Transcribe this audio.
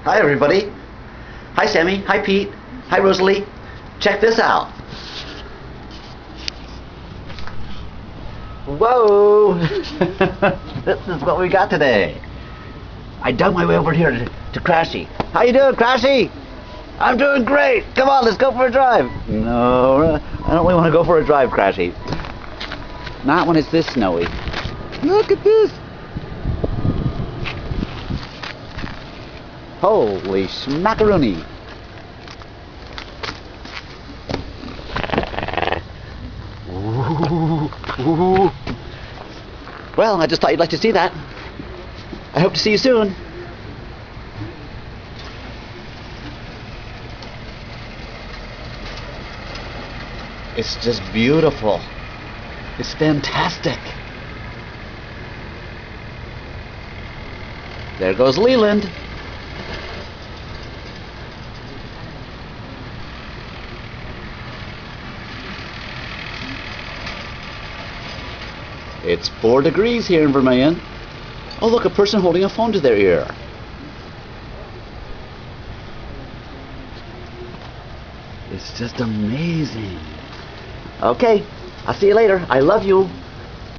Hi everybody. Hi Sammy. Hi Pete. Hi Rosalie. Check this out. Whoa! This is what we got today. I dug my way over here to Crashy. How you doing, Crashy? I'm doing great. Come on, let's go for a drive. No, I don't really want to go for a drive, Crashy. Not when it's this snowy. Look at this. Holy smackaroonie. Ooh. Well, I just thought you'd like to see that. I hope to see you soon. It's just beautiful. It's fantastic. There goes Leland. It's 4 degrees here in Vermilion. Oh, look, a person holding a phone to their ear. It's just amazing. Okay, I'll see you later. I love you.